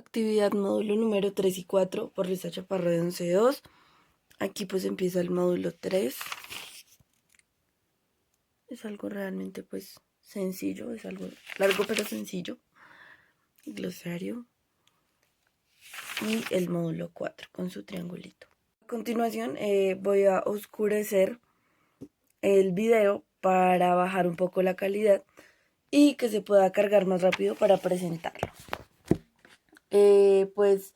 actividad módulo número 3 y 4 por Luisa Chaparro de 11.2. Aquí pues empieza el módulo 3. Es algo realmente pues sencillo, es algo largo pero sencillo. Glosario. Y el módulo 4 con su triangulito. A continuación voy a oscurecer el video para bajar un poco la calidad y que se pueda cargar más rápido para presentarlo. Pues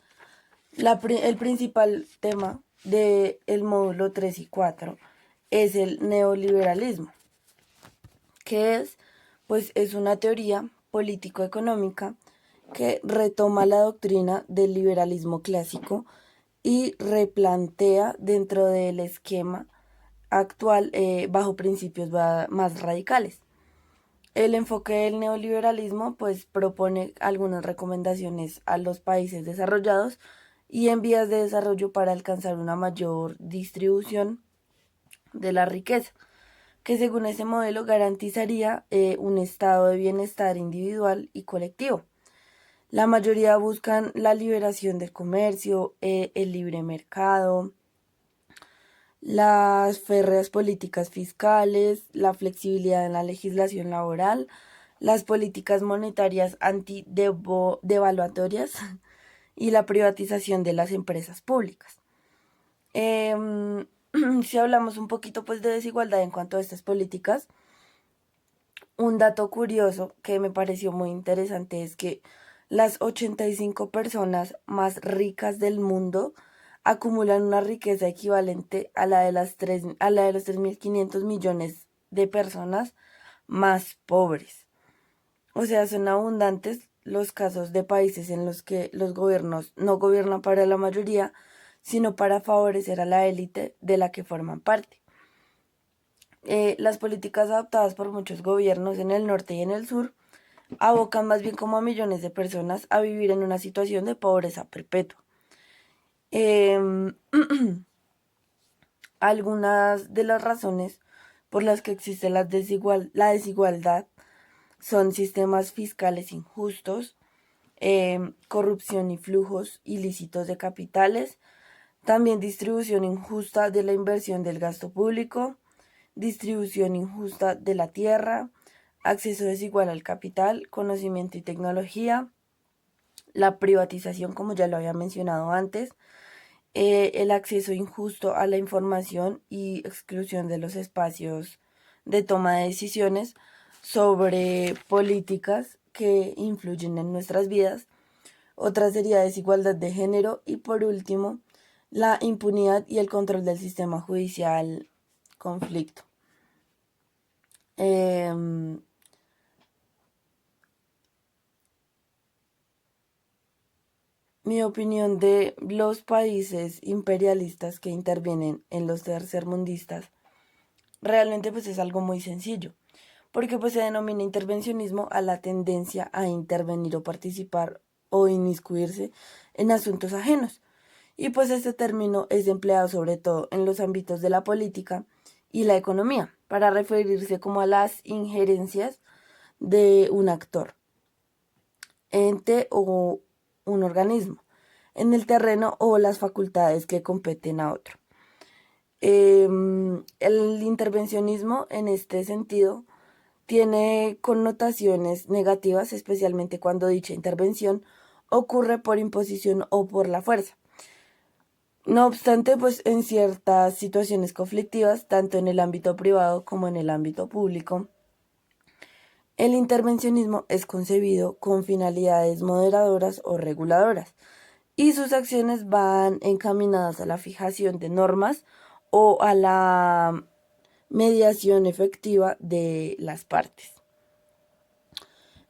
el principal tema del módulo 3 y 4 es el neoliberalismo, que es, pues, es una teoría político-económica que retoma la doctrina del liberalismo clásico y replantea dentro del esquema actual bajo principios más radicales. El enfoque del neoliberalismo pues propone algunas recomendaciones a los países desarrollados y en vías de desarrollo para alcanzar una mayor distribución de la riqueza, que según ese modelo garantizaría un estado de bienestar individual y colectivo. La mayoría buscan la liberación del comercio, el libre mercado, las férreas políticas fiscales, la flexibilidad en la legislación laboral, las políticas monetarias antidevaluatorias y la privatización de las empresas públicas. Si hablamos un poquito pues de desigualdad en cuanto a estas políticas, un dato curioso que me pareció muy interesante es que las 85 personas más ricas del mundo acumulan una riqueza equivalente a la de los 3.500 millones de personas más pobres. O sea, son abundantes los casos de países en los que los gobiernos no gobiernan para la mayoría, sino para favorecer a la élite de la que forman parte. Las políticas adoptadas por muchos gobiernos en el norte y en el sur abocan más bien como a millones de personas a vivir en una situación de pobreza perpetua. Algunas de las razones por las que existe la desigualdad son sistemas fiscales injustos, corrupción y flujos ilícitos de capitales, también distribución injusta de la inversión del gasto público, distribución injusta de la tierra, acceso desigual al capital, conocimiento y tecnología, la privatización, como ya lo había mencionado antes, el acceso injusto a la información y exclusión de los espacios de toma de decisiones sobre políticas que influyen en nuestras vidas. Otra sería desigualdad de género y por último, la impunidad y el control del sistema judicial conflicto. Mi opinión de los países imperialistas que intervienen en los tercermundistas realmente pues es algo muy sencillo, porque pues se denomina intervencionismo a la tendencia a intervenir o participar o inmiscuirse en asuntos ajenos. Y pues este término es empleado sobre todo en los ámbitos de la política y la economía, para referirse como a las injerencias de un actor, ente o un organismo en el terreno o las facultades que competen a otro. El intervencionismo en este sentido tiene connotaciones negativas, especialmente cuando dicha intervención ocurre por imposición o por la fuerza. No obstante, pues en ciertas situaciones conflictivas, tanto en el ámbito privado como en el ámbito público, el intervencionismo es concebido con finalidades moderadoras o reguladoras y sus acciones van encaminadas a la fijación de normas o a la mediación efectiva de las partes.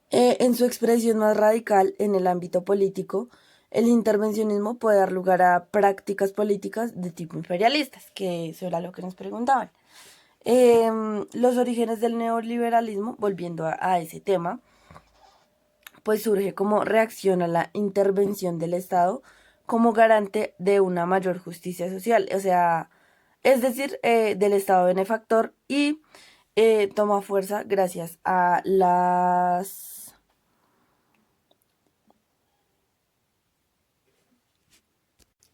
En su expresión más radical en el ámbito político, el intervencionismo puede dar lugar a prácticas políticas de tipo imperialistas, que eso era lo que nos preguntaban. Los orígenes del neoliberalismo, volviendo a ese tema, pues surge como reacción a la intervención del Estado como garante de una mayor justicia social, o sea, es decir, del Estado benefactor y toma fuerza gracias a las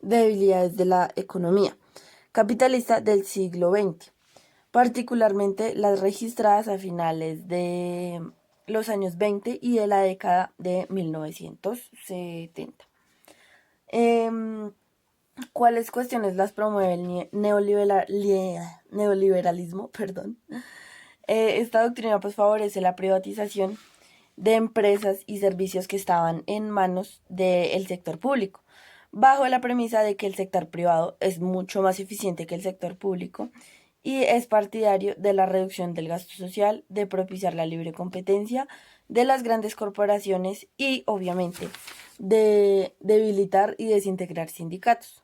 debilidades de la economía capitalista del siglo XX, particularmente las registradas a finales de los años 20 y de la década de 1970. ¿Cuáles cuestiones las promueve el neoliberalismo? Perdón. Esta doctrina pues favorece la privatización de empresas y servicios que estaban en manos del sector público, bajo la premisa de que el sector privado es mucho más eficiente que el sector público y es partidario de la reducción del gasto social, de propiciar la libre competencia de las grandes corporaciones y, obviamente, de debilitar y desintegrar sindicatos.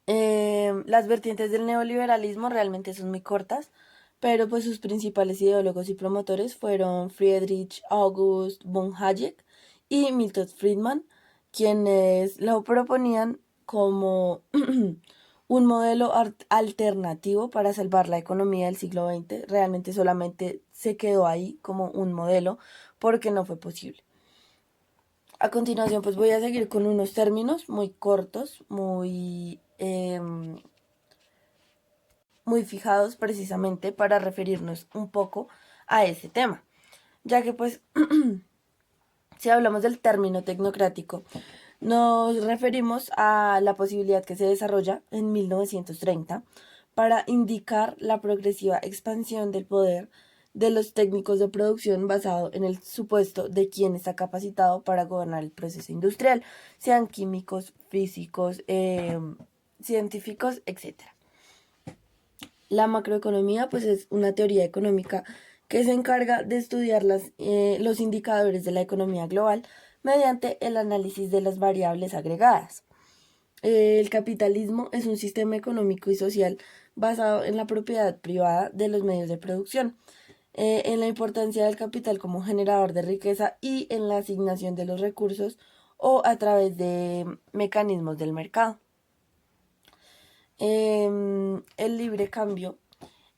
Las vertientes del neoliberalismo realmente son muy cortas, pero pues sus principales ideólogos y promotores fueron Friedrich August von Hayek y Milton Friedman, quienes lo proponían como un modelo alternativo para salvar la economía del siglo XX. Realmente solamente se quedó ahí como un modelo porque no fue posible. A continuación, pues voy a seguir con unos términos muy cortos, muy fijados precisamente para referirnos un poco a ese tema, ya que pues si hablamos del término tecnocrático, nos referimos a la posibilidad que se desarrolla en 1930 para indicar la progresiva expansión del poder de los técnicos de producción basado en el supuesto de quién está capacitado para gobernar el proceso industrial, sean químicos, físicos, científicos, etc. La macroeconomía pues es una teoría económica que se encarga de estudiar los indicadores de la economía global mediante el análisis de las variables agregadas. El capitalismo es un sistema económico y social basado en la propiedad privada de los medios de producción, en la importancia del capital como generador de riqueza y en la asignación de los recursos o a través de mecanismos del mercado. El libre cambio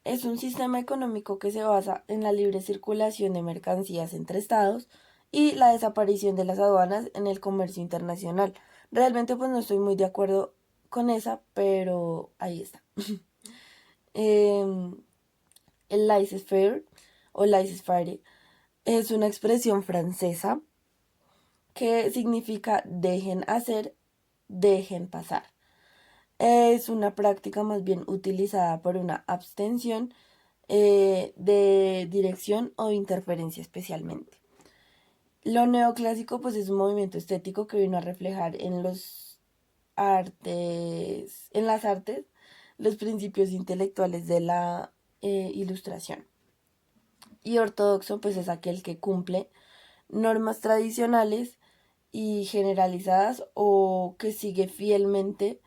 es un sistema económico que se basa en la libre circulación de mercancías entre estados y la desaparición de las aduanas en el comercio internacional. Realmente pues no estoy muy de acuerdo con esa, pero ahí está. El laissez-faire o laissez-faire es una expresión francesa que significa dejen hacer, dejen pasar. Es una práctica más bien utilizada por una abstención de dirección o interferencia especialmente. Lo neoclásico pues es un movimiento estético que vino a reflejar en las artes, los principios intelectuales de la ilustración. Y ortodoxo pues es aquel que cumple normas tradicionales y generalizadas o que sigue fielmente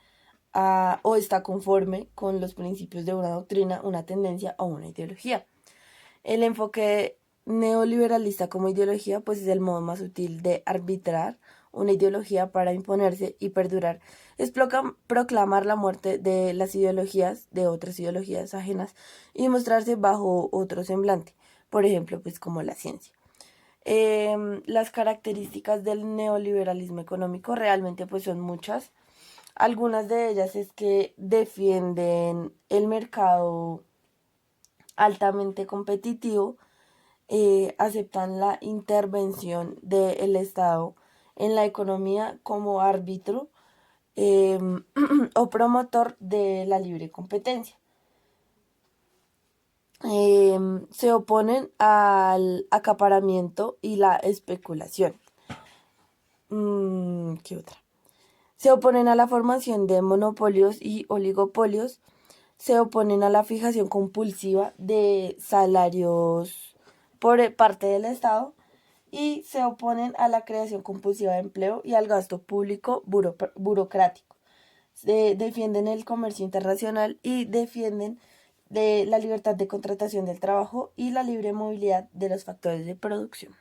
o está conforme con los principios de una doctrina, una tendencia o una ideología. El enfoque neoliberalista como ideología pues es el modo más útil de arbitrar una ideología para imponerse y perdurar. Es proclamar la muerte de las ideologías, de otras ideologías ajenas y mostrarse bajo otro semblante, por ejemplo pues como la ciencia. Las características del neoliberalismo económico realmente pues son muchas. Algunas de ellas es que defienden el mercado altamente competitivo, aceptan la intervención del Estado en la economía como árbitro o promotor de la libre competencia. Se oponen al acaparamiento y la especulación. ¿Qué otra? Se oponen a la formación de monopolios y oligopolios, se oponen a la fijación compulsiva de salarios por parte del Estado y se oponen a la creación compulsiva de empleo y al gasto público burocrático. Defienden el comercio internacional y defienden de la libertad de contratación del trabajo y la libre movilidad de los factores de producción.